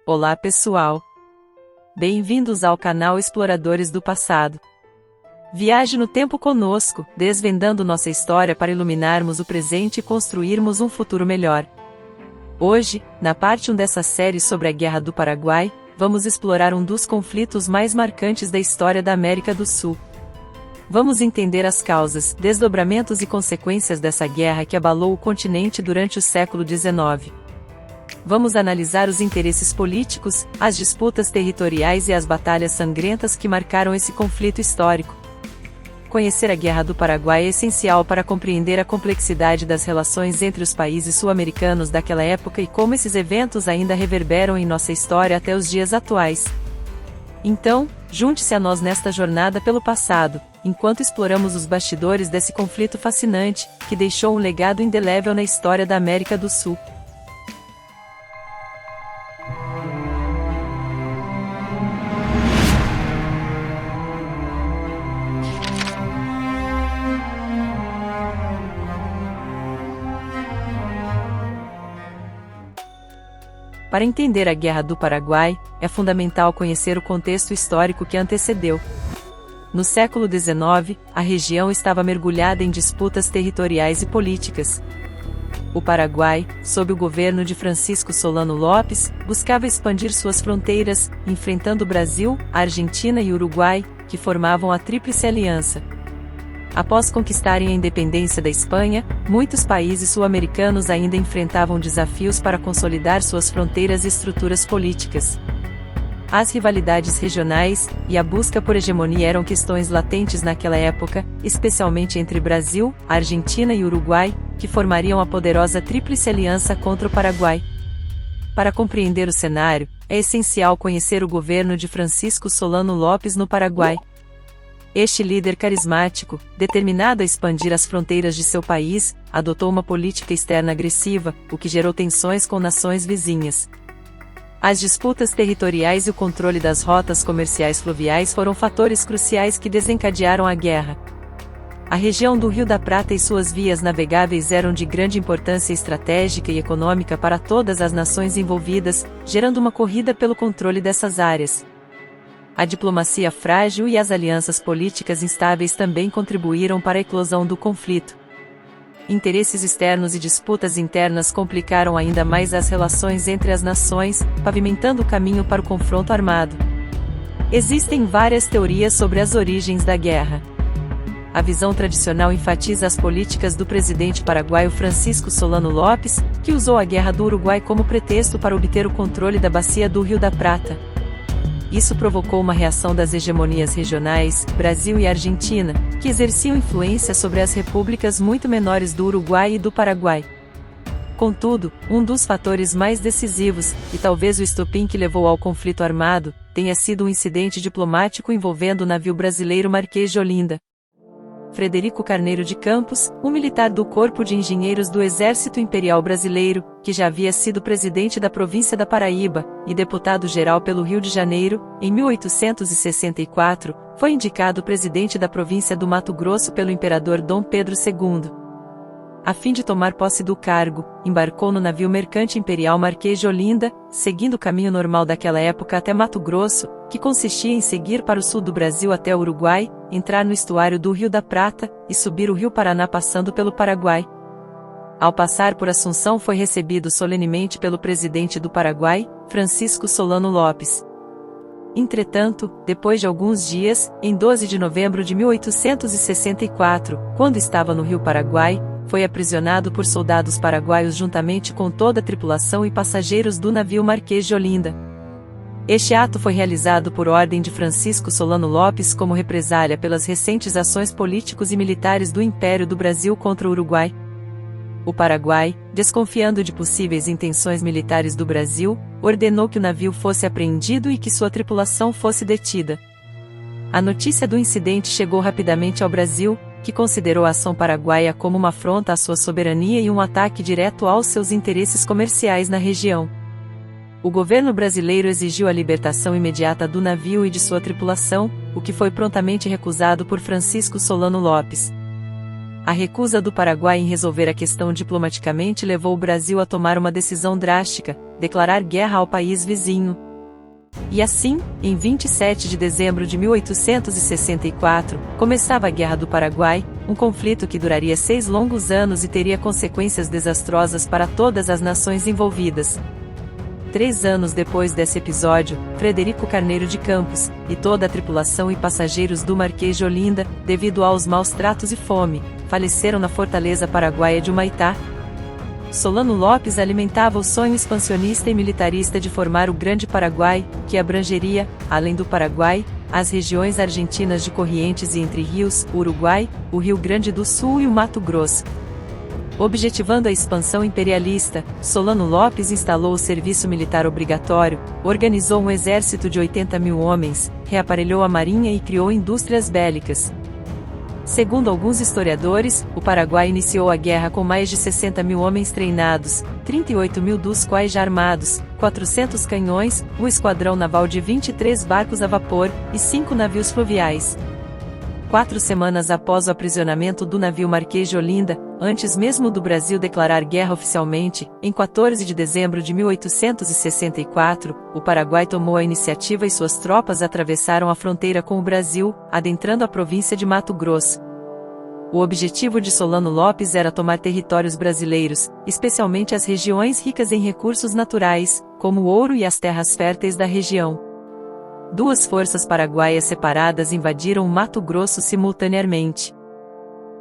Olá pessoal! Bem-vindos ao canal Exploradores do Passado. Viaje no tempo conosco, desvendando nossa história para iluminarmos o presente e construirmos um futuro melhor. Hoje, na parte 1 dessa série sobre a Guerra do Paraguai, vamos explorar um dos conflitos mais marcantes da história da América do Sul. Vamos entender as causas, desdobramentos e consequências dessa guerra que abalou o continente durante o século XIX. Vamos analisar os interesses políticos, as disputas territoriais e as batalhas sangrentas que marcaram esse conflito histórico. Conhecer a Guerra do Paraguai é essencial para compreender a complexidade das relações entre os países sul-americanos daquela época e como esses eventos ainda reverberam em nossa história até os dias atuais. Então, junte-se a nós nesta jornada pelo passado, enquanto exploramos os bastidores desse conflito fascinante, que deixou um legado indelével na história da América do Sul. Para entender a Guerra do Paraguai, é fundamental conhecer o contexto histórico que a antecedeu. No século XIX, a região estava mergulhada em disputas territoriais e políticas. O Paraguai, sob o governo de Francisco Solano Lopes, buscava expandir suas fronteiras, enfrentando o Brasil, a Argentina e o Uruguai, que formavam a Tríplice Aliança. Após conquistarem a independência da Espanha, muitos países sul-americanos ainda enfrentavam desafios para consolidar suas fronteiras e estruturas políticas. As rivalidades regionais e a busca por hegemonia eram questões latentes naquela época, especialmente entre Brasil, Argentina e Uruguai, que formariam a poderosa Tríplice Aliança contra o Paraguai. Para compreender o cenário, é essencial conhecer o governo de Francisco Solano Lopes no Paraguai. Este líder carismático, determinado a expandir as fronteiras de seu país, adotou uma política externa agressiva, o que gerou tensões com nações vizinhas. As disputas territoriais e o controle das rotas comerciais fluviais foram fatores cruciais que desencadearam a guerra. A região do Rio da Prata e suas vias navegáveis eram de grande importância estratégica e econômica para todas as nações envolvidas, gerando uma corrida pelo controle dessas áreas. A diplomacia frágil e as alianças políticas instáveis também contribuíram para a eclosão do conflito. Interesses externos e disputas internas complicaram ainda mais as relações entre as nações, pavimentando o caminho para o confronto armado. Existem várias teorias sobre as origens da guerra. A visão tradicional enfatiza as políticas do presidente paraguaio Francisco Solano Lopes, que usou a Guerra do Uruguai como pretexto para obter o controle da bacia do Rio da Prata. Isso provocou uma reação das hegemonias regionais, Brasil e Argentina, que exerciam influência sobre as repúblicas muito menores do Uruguai e do Paraguai. Contudo, um dos fatores mais decisivos, e talvez o estopim que levou ao conflito armado, tenha sido um incidente diplomático envolvendo o navio brasileiro Marquês de Olinda. Frederico Carneiro de Campos, um militar do Corpo de Engenheiros do Exército Imperial Brasileiro, que já havia sido presidente da província da Paraíba, e deputado-geral pelo Rio de Janeiro, em 1864, foi indicado presidente da província do Mato Grosso pelo imperador Dom Pedro II. A fim de tomar posse do cargo, embarcou no navio mercante imperial Marquês de Olinda, seguindo o caminho normal daquela época até Mato Grosso, que consistia em seguir para o sul do Brasil até o Uruguai, entrar no estuário do Rio da Prata, e subir o Rio Paraná passando pelo Paraguai. Ao passar por Assunção foi recebido solenemente pelo presidente do Paraguai, Francisco Solano Lopes. Entretanto, depois de alguns dias, em 12 de novembro de 1864, quando estava no Rio Paraguai, foi aprisionado por soldados paraguaios juntamente com toda a tripulação e passageiros do navio Marquês de Olinda. Este ato foi realizado por ordem de Francisco Solano Lopes como represália pelas recentes ações políticos e militares do Império do Brasil contra o Uruguai. O Paraguai, desconfiando de possíveis intenções militares do Brasil, ordenou que o navio fosse apreendido e que sua tripulação fosse detida. A notícia do incidente chegou rapidamente ao Brasil, que considerou a ação paraguaia como uma afronta à sua soberania e um ataque direto aos seus interesses comerciais na região. O governo brasileiro exigiu a libertação imediata do navio e de sua tripulação, o que foi prontamente recusado por Francisco Solano Lopes. A recusa do Paraguai em resolver a questão diplomaticamente levou o Brasil a tomar uma decisão drástica, declarar guerra ao país vizinho. E assim, em 27 de dezembro de 1864, começava a Guerra do Paraguai, um conflito que duraria 6 longos anos e teria consequências desastrosas para todas as nações envolvidas. 3 anos depois desse episódio, Frederico Carneiro de Campos, e toda a tripulação e passageiros do Marquês de Olinda, devido aos maus tratos e fome, faleceram na fortaleza paraguaia de Humaitá. Solano Lopes alimentava o sonho expansionista e militarista de formar o Grande Paraguai, que abrangeria, além do Paraguai, as regiões argentinas de Corrientes e Entre Rios, o Uruguai, o Rio Grande do Sul e o Mato Grosso. Objetivando a expansão imperialista, Solano Lopes instalou o serviço militar obrigatório, organizou um exército de 80.000 homens, reaparelhou a marinha e criou indústrias bélicas. Segundo alguns historiadores, o Paraguai iniciou a guerra com mais de 60.000 homens treinados, 38.000 dos quais já armados, 400 canhões, um esquadrão naval de 23 barcos a vapor, e 5 navios fluviais. 4 semanas após o aprisionamento do navio Marquês de Olinda, antes mesmo do Brasil declarar guerra oficialmente, em 14 de dezembro de 1864, o Paraguai tomou a iniciativa e suas tropas atravessaram a fronteira com o Brasil, adentrando a província de Mato Grosso. O objetivo de Solano Lopes era tomar territórios brasileiros, especialmente as regiões ricas em recursos naturais, como o ouro e as terras férteis da região. 2 forças paraguaias separadas invadiram o Mato Grosso simultaneamente.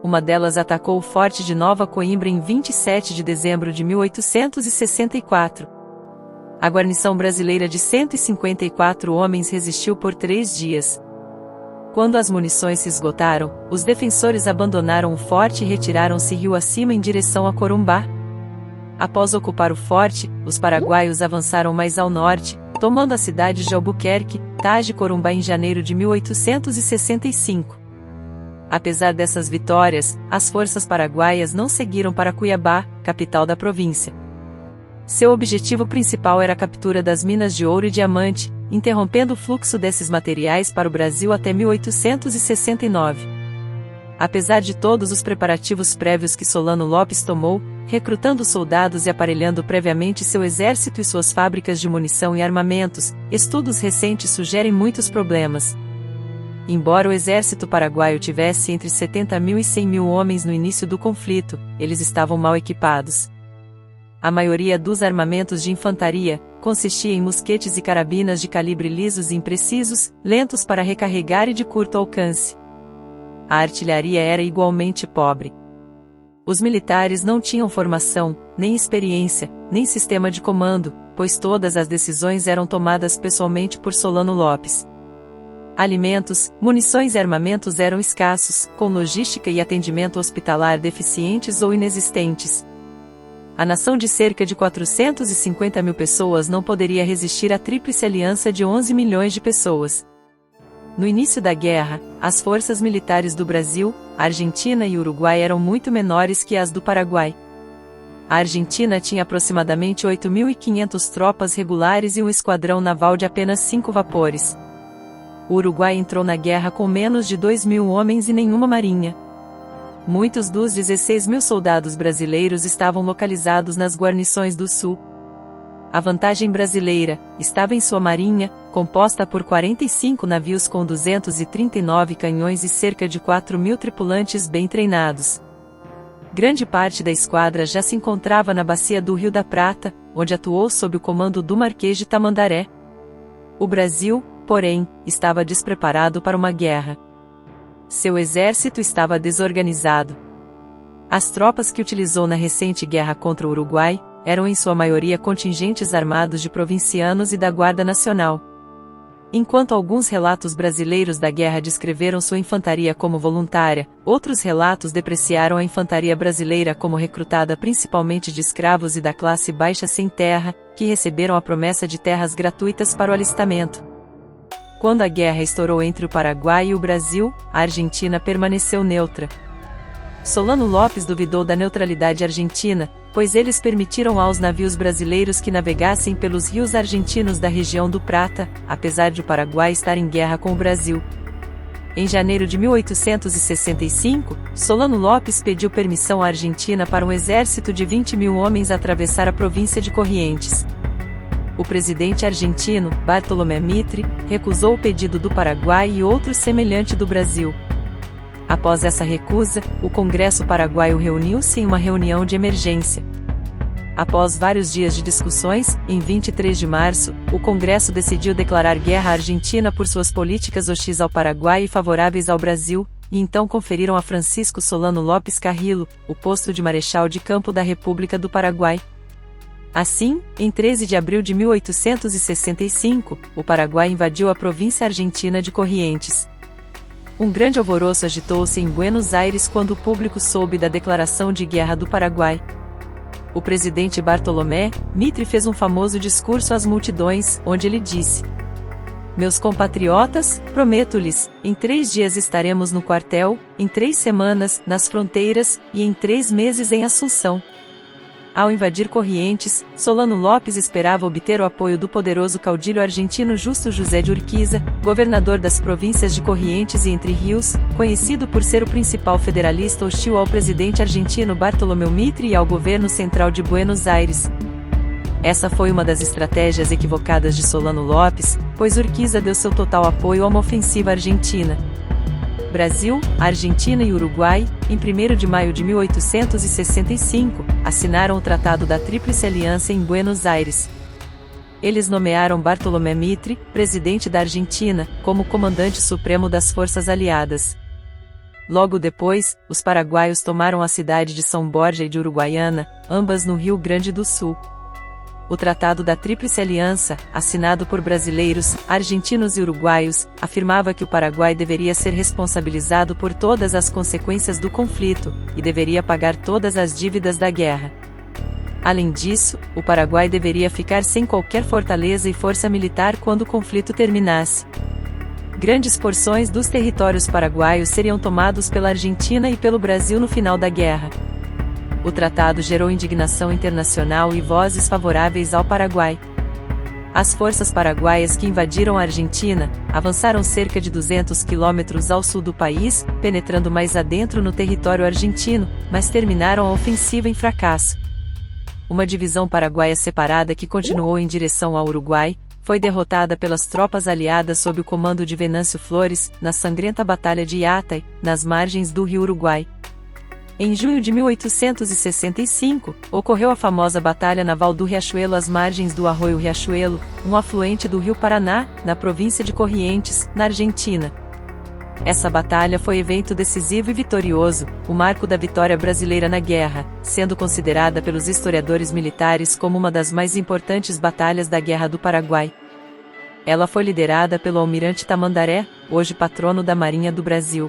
Uma delas atacou o Forte de Nova Coimbra em 27 de dezembro de 1864. A guarnição brasileira de 154 homens resistiu por 3 dias. Quando as munições se esgotaram, os defensores abandonaram o forte e retiraram-se rio acima em direção a Corumbá. Após ocupar o forte, os paraguaios avançaram mais ao norte, tomando a cidade de Albuquerque, Taji Corumbá em janeiro de 1865. Apesar dessas vitórias, as forças paraguaias não seguiram para Cuiabá, capital da província. Seu objetivo principal era a captura das minas de ouro e diamante, interrompendo o fluxo desses materiais para o Brasil até 1869. Apesar de todos os preparativos prévios que Solano Lopes tomou, recrutando soldados e aparelhando previamente seu exército e suas fábricas de munição e armamentos, estudos recentes sugerem muitos problemas. Embora o exército paraguaio tivesse entre 70.000 e 100.000 homens no início do conflito, eles estavam mal equipados. A maioria dos armamentos de infantaria consistia em mosquetes e carabinas de calibre lisos e imprecisos, lentos para recarregar e de curto alcance. A artilharia era igualmente pobre. Os militares não tinham formação, nem experiência, nem sistema de comando, pois todas as decisões eram tomadas pessoalmente por Solano Lopes. Alimentos, munições e armamentos eram escassos, com logística e atendimento hospitalar deficientes ou inexistentes. A nação de cerca de 450.000 pessoas não poderia resistir à tríplice aliança de 11 milhões de pessoas. No início da guerra, as forças militares do Brasil, Argentina e Uruguai eram muito menores que as do Paraguai. A Argentina tinha aproximadamente 8.500 tropas regulares e um esquadrão naval de apenas 5 vapores. O Uruguai entrou na guerra com menos de 2.000 homens e nenhuma marinha. Muitos dos 16.000 soldados brasileiros estavam localizados nas guarnições do Sul. A vantagem brasileira estava em sua marinha, composta por 45 navios com 239 canhões e cerca de 4.000 tripulantes bem treinados. Grande parte da esquadra já se encontrava na bacia do Rio da Prata, onde atuou sob o comando do Marquês de Tamandaré. O Brasil, porém, estava despreparado para uma guerra. Seu exército estava desorganizado. As tropas que utilizou na recente guerra contra o Uruguai eram em sua maioria contingentes armados de provincianos e da Guarda Nacional. Enquanto alguns relatos brasileiros da guerra descreveram sua infantaria como voluntária, outros relatos depreciaram a infantaria brasileira como recrutada principalmente de escravos e da classe baixa sem terra, que receberam a promessa de terras gratuitas para o alistamento. Quando a guerra estourou entre o Paraguai e o Brasil, a Argentina permaneceu neutra. Solano Lopes duvidou da neutralidade argentina, pois eles permitiram aos navios brasileiros que navegassem pelos rios argentinos da região do Prata, apesar de o Paraguai estar em guerra com o Brasil. Em janeiro de 1865, Solano Lopes pediu permissão à Argentina para um exército de 20.000 homens atravessar a província de Corrientes. O presidente argentino, Bartolomé Mitre, recusou o pedido do Paraguai e outro semelhante do Brasil. Após essa recusa, o Congresso paraguaio reuniu-se em uma reunião de emergência. Após vários dias de discussões, em 23 de março, o Congresso decidiu declarar guerra à Argentina por suas políticas hostis ao Paraguai e favoráveis ao Brasil, e então conferiram a Francisco Solano Lopes Carrillo o posto de Marechal de Campo da República do Paraguai. Assim, em 13 de abril de 1865, o Paraguai invadiu a província argentina de Corrientes. Um grande alvoroço agitou-se em Buenos Aires quando o público soube da declaração de guerra do Paraguai. O presidente Bartolomé Mitre fez um famoso discurso às multidões, onde ele disse: "Meus compatriotas, prometo-lhes, em 3 dias estaremos no quartel, em 3 semanas, nas fronteiras, e em 3 meses em Assunção." Ao invadir Corrientes, Solano Lopes esperava obter o apoio do poderoso caudilho argentino Justo José de Urquiza, governador das províncias de Corrientes e Entre Rios, conhecido por ser o principal federalista hostil ao presidente argentino Bartolomé Mitre e ao governo central de Buenos Aires. Essa foi uma das estratégias equivocadas de Solano Lopes, pois Urquiza deu seu total apoio a uma ofensiva argentina. Brasil, Argentina e Uruguai, em 1º de maio de 1865, assinaram o Tratado da Tríplice Aliança em Buenos Aires. Eles nomearam Bartolomé Mitre, presidente da Argentina, como comandante supremo das forças aliadas. Logo depois, os paraguaios tomaram a cidade de São Borja e de Uruguaiana, ambas no Rio Grande do Sul. O Tratado da Tríplice Aliança, assinado por brasileiros, argentinos e uruguaios, afirmava que o Paraguai deveria ser responsabilizado por todas as consequências do conflito, e deveria pagar todas as dívidas da guerra. Além disso, o Paraguai deveria ficar sem qualquer fortaleza e força militar quando o conflito terminasse. Grandes porções dos territórios paraguaios seriam tomados pela Argentina e pelo Brasil no final da guerra. O tratado gerou indignação internacional e vozes favoráveis ao Paraguai. As forças paraguaias que invadiram a Argentina avançaram cerca de 200 quilômetros ao sul do país, penetrando mais adentro no território argentino, mas terminaram a ofensiva em fracasso. Uma divisão paraguaia separada que continuou em direção ao Uruguai foi derrotada pelas tropas aliadas sob o comando de Venâncio Flores, na sangrenta Batalha de Yatai, nas margens do rio Uruguai. Em junho de 1865, ocorreu a famosa Batalha Naval do Riachuelo às margens do arroio Riachuelo, um afluente do rio Paraná, na província de Corrientes, na Argentina. Essa batalha foi evento decisivo e vitorioso, o marco da vitória brasileira na guerra, sendo considerada pelos historiadores militares como uma das mais importantes batalhas da Guerra do Paraguai. Ela foi liderada pelo almirante Tamandaré, hoje patrono da Marinha do Brasil.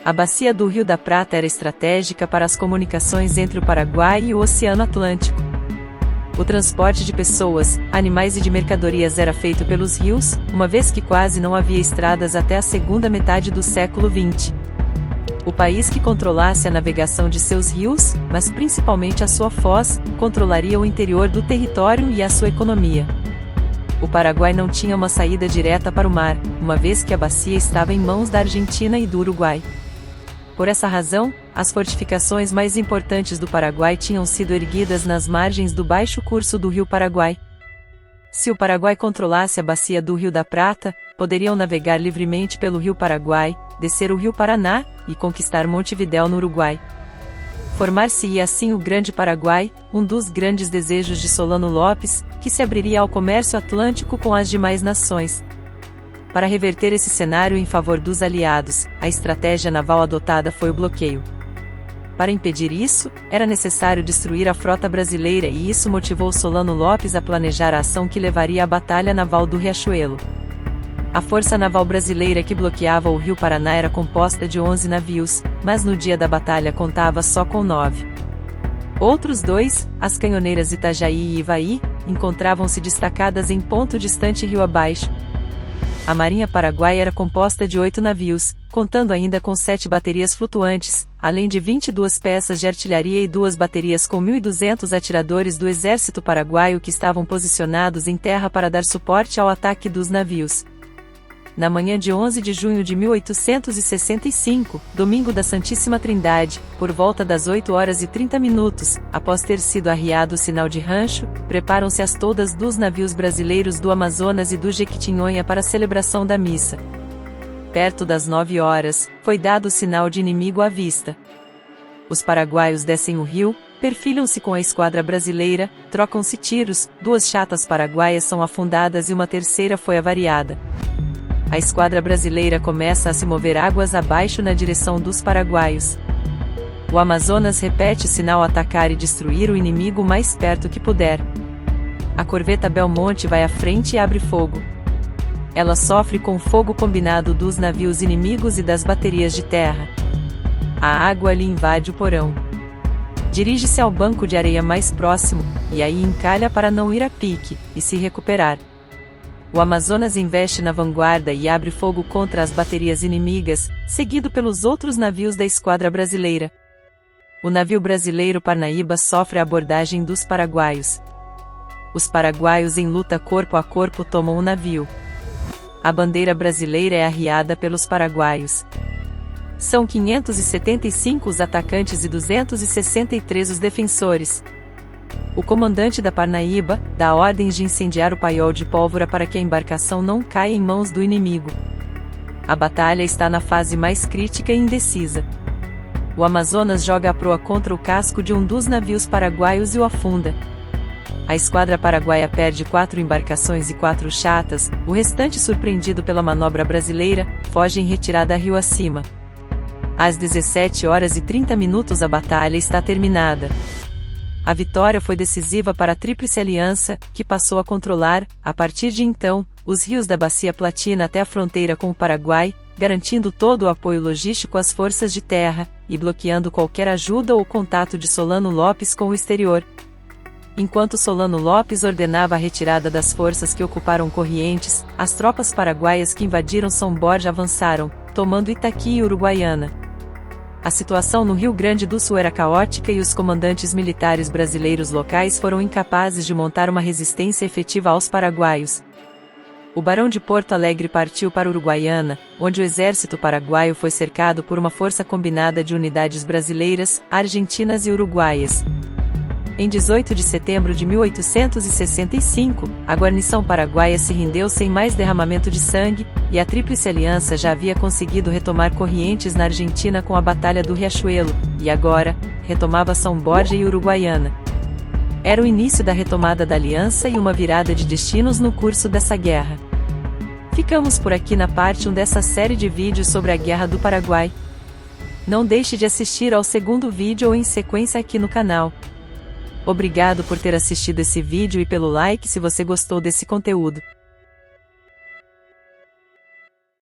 A bacia do Rio da Prata era estratégica para as comunicações entre o Paraguai e o Oceano Atlântico. O transporte de pessoas, animais e de mercadorias era feito pelos rios, uma vez que quase não havia estradas até a segunda metade do século XX. O país que controlasse a navegação de seus rios, mas principalmente a sua foz, controlaria o interior do território e a sua economia. O Paraguai não tinha uma saída direta para o mar, uma vez que a bacia estava em mãos da Argentina e do Uruguai. Por essa razão, as fortificações mais importantes do Paraguai tinham sido erguidas nas margens do baixo curso do rio Paraguai. Se o Paraguai controlasse a bacia do Rio da Prata, poderiam navegar livremente pelo rio Paraguai, descer o rio Paraná, e conquistar Montevidéu no Uruguai. Formar-se-ia assim o Grande Paraguai, um dos grandes desejos de Solano Lopes, que se abriria ao comércio atlântico com as demais nações. Para reverter esse cenário em favor dos aliados, a estratégia naval adotada foi o bloqueio. Para impedir isso, era necessário destruir a frota brasileira e isso motivou Solano Lopes a planejar a ação que levaria à Batalha Naval do Riachuelo. A força naval brasileira que bloqueava o rio Paraná era composta de 11 navios, mas no dia da batalha contava só com 9. Outros 2, as canhoneiras Itajaí e Ivaí, encontravam-se destacadas em ponto distante rio abaixo. A Marinha Paraguaia era composta de 8 navios, contando ainda com 7 baterias flutuantes, além de 22 peças de artilharia e 2 baterias com 1.200 atiradores do exército paraguaio que estavam posicionados em terra para dar suporte ao ataque dos navios. na manhã de 11 de junho de 1865, domingo da Santíssima Trindade, por volta das 8 horas e 30 minutos, após ter sido arriado o sinal de rancho, preparam-se as toldas dos navios brasileiros do Amazonas e do Jequitinhonha para a celebração da missa. Perto das 9 horas, foi dado o sinal de inimigo à vista. Os paraguaios descem o rio, perfilham-se com a esquadra brasileira, trocam-se tiros, 2 chatas paraguaias são afundadas e uma terceira foi avariada. A esquadra brasileira começa a se mover águas abaixo na direção dos paraguaios. O Amazonas repete o sinal atacar e destruir o inimigo o mais perto que puder. A corveta Belmonte vai à frente e abre fogo. Ela sofre com o fogo combinado dos navios inimigos e das baterias de terra. A água lhe invade o porão. Dirige-se ao banco de areia mais próximo, e aí encalha para não ir a pique, e se recuperar. O Amazonas investe na vanguarda e abre fogo contra as baterias inimigas, seguido pelos outros navios da esquadra brasileira. O navio brasileiro Parnaíba sofre a abordagem dos paraguaios. Os paraguaios em luta corpo a corpo tomam o navio. A bandeira brasileira é arriada pelos paraguaios. São 575 os atacantes e 263 os defensores. O comandante da Parnaíba dá ordens de incendiar o paiol de pólvora para que a embarcação não caia em mãos do inimigo. A batalha está na fase mais crítica e indecisa. O Amazonas joga a proa contra o casco de um dos navios paraguaios e o afunda. A esquadra paraguaia perde 4 embarcações e 4 chatas, o restante, surpreendido pela manobra brasileira, foge em retirada rio acima. Às 17 horas e 30 minutos a batalha está terminada. A vitória foi decisiva para a Tríplice Aliança, que passou a controlar, a partir de então, os rios da Bacia Platina até a fronteira com o Paraguai, garantindo todo o apoio logístico às forças de terra, e bloqueando qualquer ajuda ou contato de Solano Lopes com o exterior. Enquanto Solano Lopes ordenava a retirada das forças que ocuparam Corrientes, as tropas paraguaias que invadiram São Borja avançaram, tomando Itaqui e Uruguaiana. A situação no Rio Grande do Sul era caótica e os comandantes militares brasileiros locais foram incapazes de montar uma resistência efetiva aos paraguaios. O barão de Porto Alegre partiu para Uruguaiana, onde o exército paraguaio foi cercado por uma força combinada de unidades brasileiras, argentinas e uruguaias. Em 18 de setembro de 1865, a guarnição paraguaia se rendeu sem mais derramamento de sangue, e a Tríplice Aliança já havia conseguido retomar Corrientes na Argentina com a Batalha do Riachuelo, e agora, retomava São Borja e Uruguaiana. Era o início da retomada da aliança e uma virada de destinos no curso dessa guerra. Ficamos por aqui na parte 1 dessa série de vídeos sobre a Guerra do Paraguai. Não deixe de assistir ao segundo vídeo ou em sequência aqui no canal. Obrigado por ter assistido esse vídeo e pelo like se você gostou desse conteúdo.